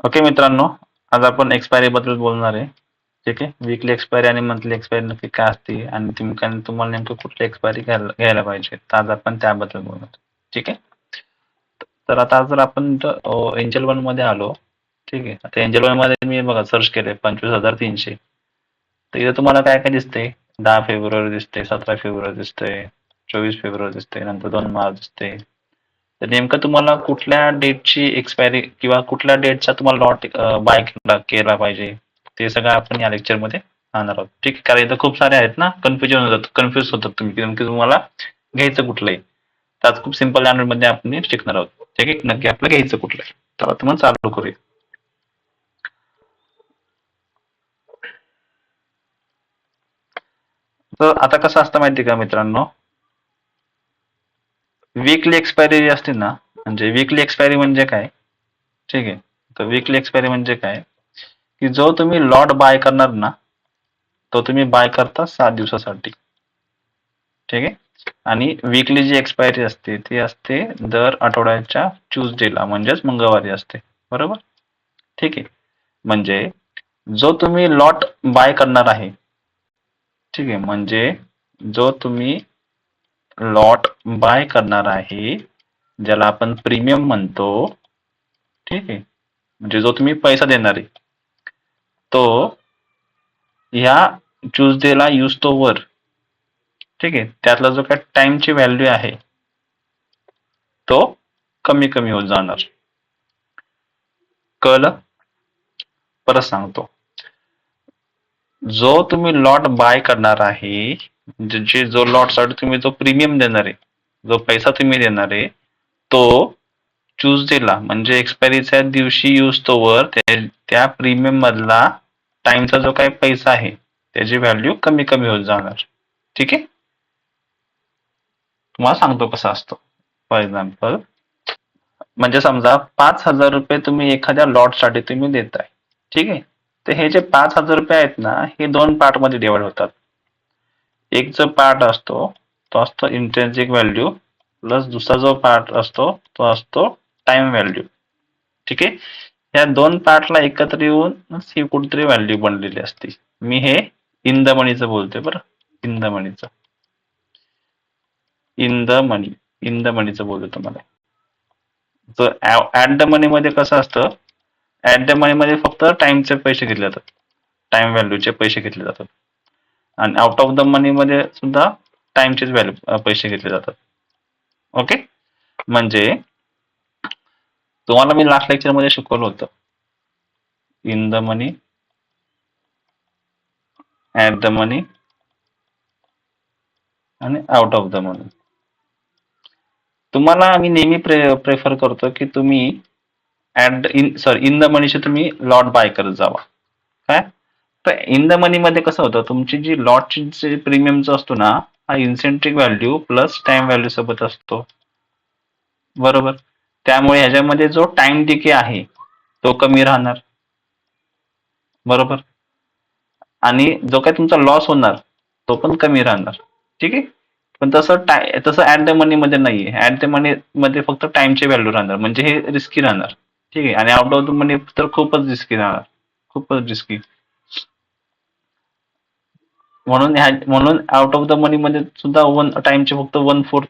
Okay मित्रांनो, आज आपण एक्सपायरी बद्दल बोलणार आहे. ठीक आहे. वीकली एक्सपायरी आणि मंथली एक्सपायरी नक्की काय असते आणि तुम्हाला नेमकं कुठली एक्सपायरी घ्यायला घ्यायला पाहिजे. तर आज आपण त्याबद्दल बोलणार. ठीक आहे. तर आता जर आपण एंजल वन मध्ये आलो. ठीक आहे. आता एंजल वन मध्ये मी बघा सर्च केले 25,300. तर इथं तुम्हाला काय काय दिसते? 10 फेब्रुवारी दिसते, 17 फेब्रुवारी दिसते, 24 फेब्रुवारी दिसते, नंतर 2 मार्च दिसते. तर नेमकं तुम्हाला कुठल्या डेटची एक्सपायरी किंवा कुठल्या डेटचा तुम्हाला लॉट बाय केला पाहिजे ते सगळं आपण या लेक्चरमध्ये आणणार आहोत. ठीक आहे. कारण इथं खूप सारे आहेत ना, कन्फ्युज होतात तुम्ही की नेमकं तुम्हाला घ्यायचं कुठलंही. तर आज खूप सिंपल लँग्वेज मध्ये आपण शिकणार आहोत. ठीक आहे. नक्की आपलं घ्यायचं कुठलं आहे. तर आता मग चालू करूया. तर आता कसं असतं माहिती का मित्रांनो, वीकली एक्सपायरी जी असते ना, म्हणजे वीकली एक्सपायरी म्हणजे काय? ठीक आहे. तर वीकली एक्सपायरी म्हणजे काय? की जो तुम्ही लॉट बाय करणार ना, तो तुम्ही बाय करता 7 दिवसासाठी. ठीक आहे. आणि वीकली जी एक्सपायरी असते ती असते दर आठवड्याच्या ट्यूसडेला म्हणजेच मंगळवारी असते. बरोबर? ठीक आहे. म्हणजे जो तुम्ही लॉट बाय करणार आहे. ठीक आहे. म्हणजे जो तुम्ही लॉट बाय करणार आहे, ज्याला आपण प्रीमियम म्हणतो. ठीक आहे. म्हणजे जो तुम्ही पैसा देणार आहे, तो ह्या ट्यूसडेला यूज तो वर. ठीक आहे. त्यातला जो काय टाइमची व्हॅल्यू आहे, तो कमी कमी होत जाणार. कळलं? परत सांगतो. जो तुम्ही लॉट बाय करणार आहे, जो लॉटसाठी तुम्ही जो प्रीमियम देणार आहे, जो पैसा तुम्ही देणार आहे, तो ट्यूसडेला म्हणजे एक्सपायरीच्या दिवशी यूज तोवर त्या प्रीमियम मधला टाइमचा जो काही पैसा आहे, त्याची व्हॅल्यू कमी कमी होत जाणार. ठीक आहे. तुम्हाला सांगतो कसं असतं. फॉर एक्झाम्पल, म्हणजे समजा 5,000 रुपये तुम्ही एखाद्या लॉटसाठी तुम्ही देताय. ठीक आहे. तर हे जे 5,000 रुपये आहेत ना, हे दोन पार्ट मध्ये डिवाइड होतात. एक जो पार्ट असतो तो असतो इंट्रिन्सिक व्हॅल्यू प्लस दुसरा जो पार्ट असतो तो असतो टाइम व्हॅल्यू. ठीक आहे. या दोन पार्टला एकत्र येऊन ही कुठेतरी व्हॅल्यू बनलेली असते. मी हे इन द मनीचं बोलतोय बरं. इन द मनीचं in the money in the मनीचं बोलतो तुम्हाला. तर ऍट द मनी मध्ये कसं असतं, ऍट द मनी मध्ये फक्त टाइमचे पैसे घेतले जातात. टाइम व्हॅल्यूचे पैसे घेतले जातात. आणि आउट ऑफ द मनी मध्ये सुद्धा टाइमचेच व्हॅल्यू पैसे घेतले जातात. ओके. म्हणजे तुम्हाला मी लास्ट लेक्चर मध्ये शिकवलं होतं in the money, at the money आणि आउट ऑफ द मनी. तुम्हाला आम्ही नेहमी प्रेफर करतो की तुम्ही इन द मनीचे तुम्ही लॉट बाय करत जावा. काय? तर इन द मनी मध्ये कसं होतं, तुमची जी लॉटची प्रीमियमचा असतो ना, हा इन्सेंट्रिक व्हॅल्यू प्लस टाइम व्हॅल्यू सोबत असतो. बरोबर. त्यामुळे ह्याच्यामध्ये जो टाइम डिके आहे तो कमी राहणार. बरोबर. आणि जो काही तुमचा लॉस होणार तो पण कमी राहणार. ठीक आहे. पण तसं ऍट द मनी मध्ये नाहीये. ऍट द मनी मध्ये फक्त टाइमची व्हॅल्यू राहणार, म्हणजे हे रिस्की राहणार. ठीक आहे. आणि आउट ऑफ द मनी तर खूपच रिस्की राहणार. खूपच रिस्की. म्हणून आउट ऑफ द मनी मध्ये सुद्धा टाइमचे फक्त 1/4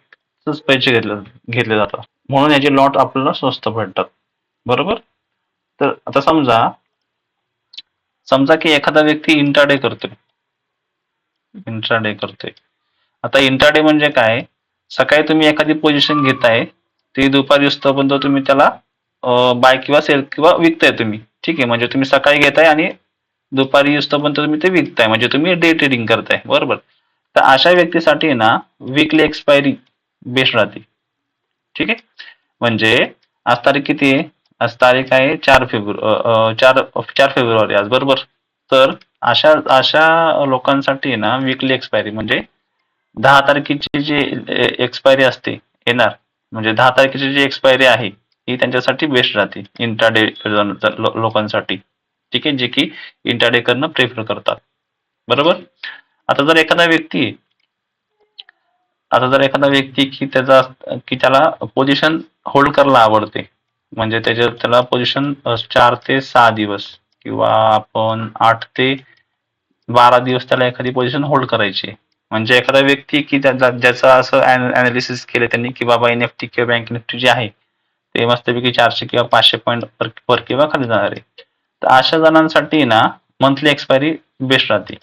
पैसे घेतले जातात. म्हणून याचे लॉट आपल्याला स्वस्त भेटतात. बरोबर. तर आता समजा की एखादा व्यक्ती इंट्राडे करतोय. आता इंट्राडे म्हणजे काय? सकाळी तुम्ही एखादी पोझिशन घेताय, ती दुपारी असतोपर्यंत तुम्ही त्याला बाय किंवा सेल किंवा विकताय तुम्ही. ठीक आहे. म्हणजे तुम्ही सकाळी घेताय आणि दुपारी असतोपर्यंत तुम्ही ते विकताय, म्हणजे तुम्ही डे ट्रेडिंग करताय. बरोबर. तर अशा व्यक्तीसाठी ना वीकली एक्सपायरी बेस्ट राहते. ठीक आहे. म्हणजे आज तारीख किती आहे? आज तारीख आहे 4 फेब्रुवारी आज. बरोबर. तर अशा अशा लोकांसाठी ना वीकली एक्सपायरी म्हणजे 10 तारखेची जी एक्सपायरी असते येणार, म्हणजे 10 तारखेची जी एक्सपायरी आहे ही त्यांच्यासाठी बेस्ट राहते इंट्राडे लोकांसाठी. ठीक आहे. जे की इंट्राडे करणं प्रेफर करतात. बरोबर. आता जर एखादा व्यक्ती आता जर एखादा व्यक्ती की त्याला पोझिशन होल्ड करायला आवडते. म्हणजे त्याला पोझिशन 4 ते 6 दिवस किंवा आपण 8 ते 12 दिवस त्याला एखादी पोझिशन होल्ड करायची. म्हणजे एखादा व्यक्ती की ज्याचं असं अनालिसिस केलं त्यांनी की बाबा एन-एफ-टी किंवा बँक निफ्टी जे आहे ते मस्तपैकी 400 किंवा 500 पॉईंट वर किंवा खाली जाणार आहे. तर अशा जणांसाठी ना मंथली एक्सपायरी बेस्ट राहते.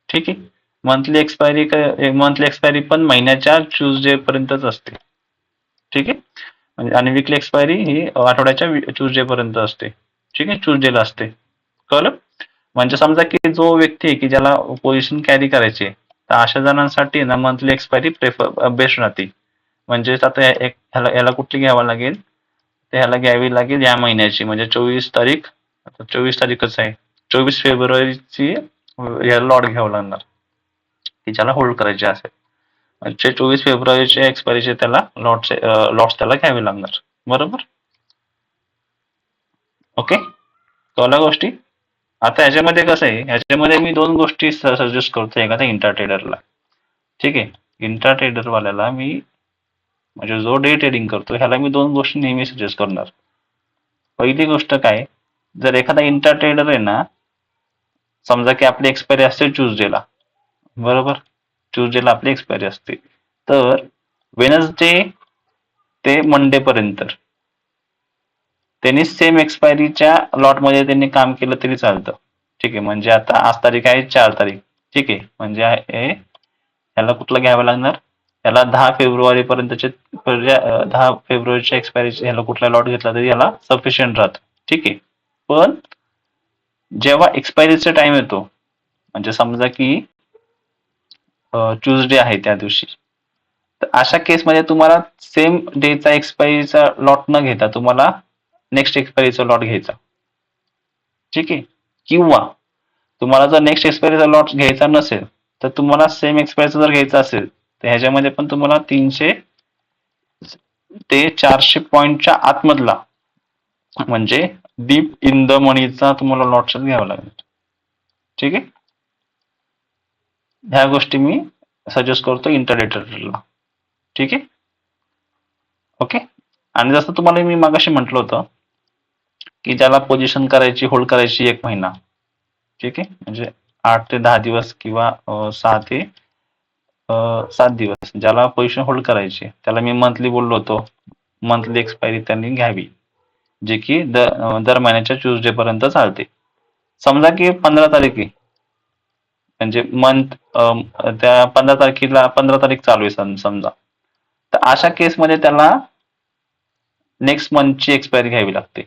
ठीक आहे. मंथली एक्सपायरी पण महिन्याच्या ट्यूसडे पर्यंतच असते. ठीक आहे. म्हणजे आणि विकली एक्सपायरी ही आठवड्याच्या ट्यूसडे पर्यंत असते. ठीक आहे. ट्यूसडेला असते. कळलं? म्हणजे समजा की जो व्यक्ती आहे की ज्याला पोझिशन कॅरी करायची आहे, तर अशा जणांसाठी ना मंथली एक्सपायरी बेस्ट राहते. म्हणजेच आता ह्याला कुठली घ्यावी लागेल? तर ह्याला घ्यावी लागेल या महिन्याची म्हणजे 24 तारीख, आता 24 तारीखच आहे. 24 फेब्रुवारीची ह्याला लॉट घ्यावं लागणार की ज्याला होल्ड करायचे असेल. म्हणजे 24 फेब्रुवारीच्या एक्सपायरीचे त्याला लॉट्स त्याला घ्यावे लागणार. बरोबर? ओके? कळल्या गोष्टी? आता ह्याच्यामध्ये कसं आहे, ह्याच्यामध्ये मी 2 गोष्टी सजेस्ट करतो एखाद्या इंट्राट्रेडरला. ठीक आहे. इंट्राट्रेडरवाल्याला मी म्हणजे जो डे ट्रेडिंग करतो ह्याला मी 2 गोष्टी नेहमी सजेस्ट करणार. पहिली गोष्ट काय, जर एखादा इंट्राट्रेडर आहे ना, समजा की आपली एक्सपायरी असते ट्यूसडेला, बरोबर? ट्यूसडेला आपली एक्सपायरी असते. तर वेनसडे ते मंडे पर्यंत त्यांनी सेम एक्सपायरीच्या लॉटमध्ये त्यांनी काम केलं तरी चालतं. ठीक आहे. म्हणजे आता आज तारीख आहे 4 तारीख. ठीक आहे. म्हणजे ह्याला कुठलं घ्यावं लागणार? ह्याला 10 फेब्रुवारी पर्यंतचे 10 फेब्रुवारीच्या एक्सपायरीचे ह्याला कुठला लॉट घेतला तरी ह्याला सफिशियंट राहतं. ठीक आहे. पण जेव्हा एक्सपायरीचा टाइम येतो, म्हणजे समजा की ट्यूसडे आहे त्या दिवशी, तर अशा केसमध्ये तुम्हाला सेम डेचा एक्सपायरीचा लॉट न घेता तुम्हाला नेक्स्ट एक्सपायरीचा लॉट घ्यायचा. ठीक आहे. किंवा तुम्हाला जर नेक्स्ट एक्सपायरीचा लॉट घ्यायचा नसेल, तर तुम्हाला सेम एक्सपायरीचा जर घ्यायचा असेल, तर ह्याच्यामध्ये पण तुम्हाला 300 ते 400 पॉईंटच्या आतमधला म्हणजे डीप इन द मनीचा तुम्हाला लॉट घ्यावा लागेल. ठीक आहे. ह्या गोष्टी मी सजेस्ट करतो इंटरनेटरला. ठीक आहे. ओके. आणि जसं तुम्हाला मी मागाशी म्हटलं होतं की ज्याला पोझिशन करायची होल्ड करायची 1 महिना. ठीक आहे. म्हणजे 8 ते 10 दिवस किंवा 6 ते 7 दिवस ज्याला पोझिशन होल्ड करायची त्याला मी मंथली बोललो होतो. मंथली एक्सपायरी त्यांनी घ्यावी, जे की दर महिन्याच्या ट्यूसडे पर्यंत चालते. समजा की 15 तारीख आहे, म्हणजे त्या 15 तारीख चालू आहे समजा, तर अशा केसमध्ये त्याला नेक्स्ट मंथची एक्सपायरी घ्यावी लागते.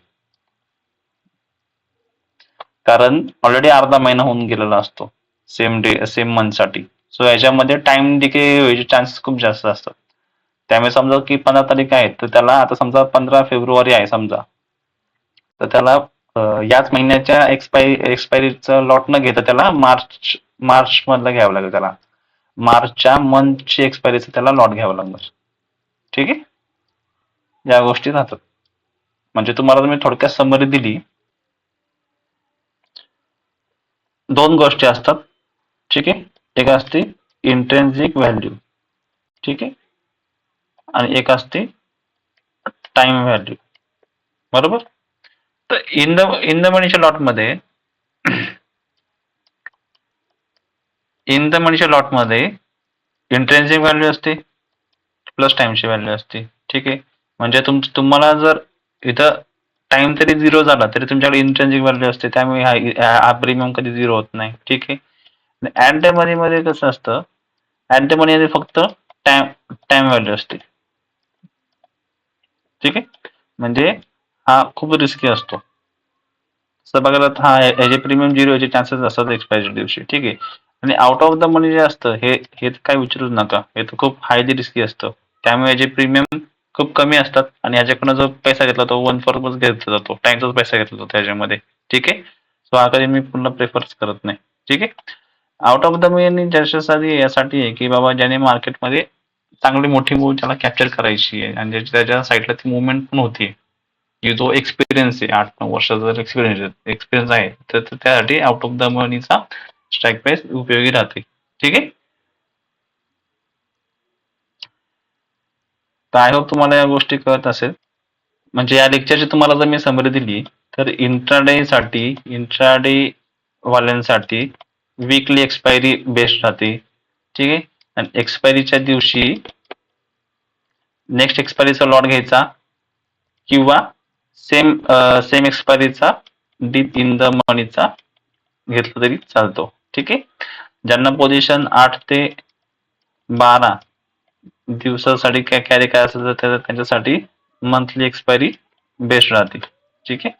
कारण ऑलरेडी अर्धा महिना होऊन गेलेला असतो सेम मंथसाठी. सो याच्यामध्ये टाइम डिके व्हायचे चान्सेस खूप जास्त असतात. त्यामुळे समजा की 15 तारीख आहे, तर त्याला आता समजा 15 फेब्रुवारी आहे समजा, तर त्याला याच महिन्याच्या एक्सपायरीचा लॉट न घेता त्याला मार्च मधला घ्यावं लागेल त्याला. मार्चच्या मंथची एक्सपायरीचा त्याला लॉट घ्यावा लागणार. ठीक आहे. या गोष्टी राहतात. म्हणजे तुम्हाला मी थोडक्यात समरी दिली. 2 गोष्टी असतात. ठीक आहे. एक असते इंट्रेन्सिक व्हॅल्यू. ठीक आहे. आणि एक असते टाइम व्हॅल्यू. बरोबर? तर इन द मनीच्या लॉटमध्ये इन द मनीच्या लॉटमध्ये इंट्रेन्सिक व्हॅल्यू असते प्लस टाइमची व्हॅल्यू असते. ठीक आहे. म्हणजे तुम्हाला जर इथं टाइम तरी 0 झाला तरी तुमच्याकडे इंट्रेन्सिक व्हॅल्यू असते, त्यामुळे हा प्रीमियम कधी 0 होत नाही. ठीक आहे. ऍट द मनी मध्ये कसं असतं, ऍट द मनी मध्ये फक्त टाइम व्हॅल्यू असते. ठीक आहे. म्हणजे हा खूप रिस्की असतो. तसं बघायला तर ह्याचे प्रीमियम 0 याचे चान्सेस असतात एक्सपायरी दिवशी. ठीक आहे. आणि आउट ऑफ द मनी जे असतं हे काय विचारूच नका. हे तर खूप हायली रिस्की असतं. त्यामुळे याचे प्रीमियम खूप कमी असतात आणि ह्याच्याकडनं जो पैसा घेतला तो वन फॉरच घेतला जातो. टाइमचाच पैसा घेतला जातो त्याच्यामध्ये. ठीक आहे. सो हा कधी मी पुन्हा प्रेफरच करत नाही. ठीक आहे. आउट ऑफ द मनी ज्याच्यासाठी यासाठी आहे की बाबा ज्याने मार्केटमध्ये चांगली मोठी मूव्ह त्याला कॅप्चर करायची आहे आणि त्याच्या साईडला ती मुवमेंट पण होती, की जो एक्सपिरियन्स आहे 8-9 वर्षाचा जर एक्सपिरियन्स आहे तर त्यासाठी आउट ऑफ द मनीचा स्ट्राईक प्राइस उपयोगी राहते. ठीक आहे. तर आय होप तुम्हाला या गोष्टी कळत असेल. म्हणजे या लेक्चरची तुम्हाला जर मी समरी दिली तर इंट्राडे वाल्यांसाठी वीकली एक्सपायरी बेस्ट राहते. ठीक आहे. आणि एक्सपायरीच्या दिवशी नेक्स्ट एक्सपायरीचा लॉट घ्यायचा किंवा सेम एक्सपायरीचा डीप इन द मनीचा घेतला तरी चालतो. ठीक आहे. ज्यांना पोझिशन 8 ते 12 दिवसासाठी कॅरी करायचं तर त्यांच्यासाठी मंथली एक्सपायरी बेस्ट राहते. ठीक आहे.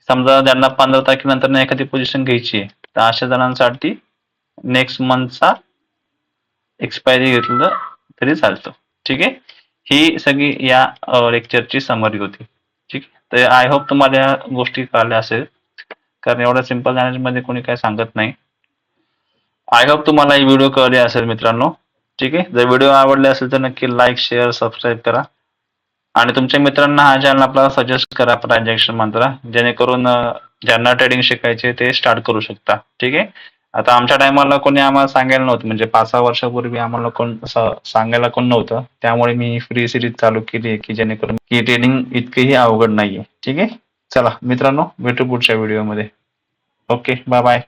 समजा ज्यांना 15 तारखेनंतर एखादी पोझिशन घ्यायची आहे तर अशा जणांसाठी नेक्स्ट मंथचा एक्सपायरी घेतलं तरी चालतं. ठीक आहे. ही सगळी या लेक्चरची समरी होती. ठीक आहे. तर आय होप तुम्हाला या गोष्टी कळल्या असेल, कारण एवढ्या सिंपल लँग्वेजमध्ये कोणी काय सांगत नाही. आय होप तुम्हाला ही व्हिडिओ कळले असेल मित्रांनो. ठीक आहे. जर व्हिडिओ आवडले असेल तर नक्की लाईक, शेअर, सबस्क्राईब करा आणि तुमच्या मित्रांना हा चॅनल आपला सजेस्ट करा ट्रान्झॅक्शन मंत्र, जेणेकरून ज्यांना ट्रेडिंग शिकायचे ते स्टार्ट करू शकता. ठीक आहे. आता आमच्या टायमाला कोणी आम्हाला सांगायला नव्हतं, म्हणजे 5-6 वर्षापूर्वी आम्हाला कोण सांगायला कोण नव्हतं, त्यामुळे मी फ्री सिरीज चालू केली आहे की जेणेकरून की ट्रेडिंग इतकेही अवघड नाहीये. ठीक आहे. चला मित्रांनो, भेटू पुढच्या व्हिडिओमध्ये. Okay, bye bye.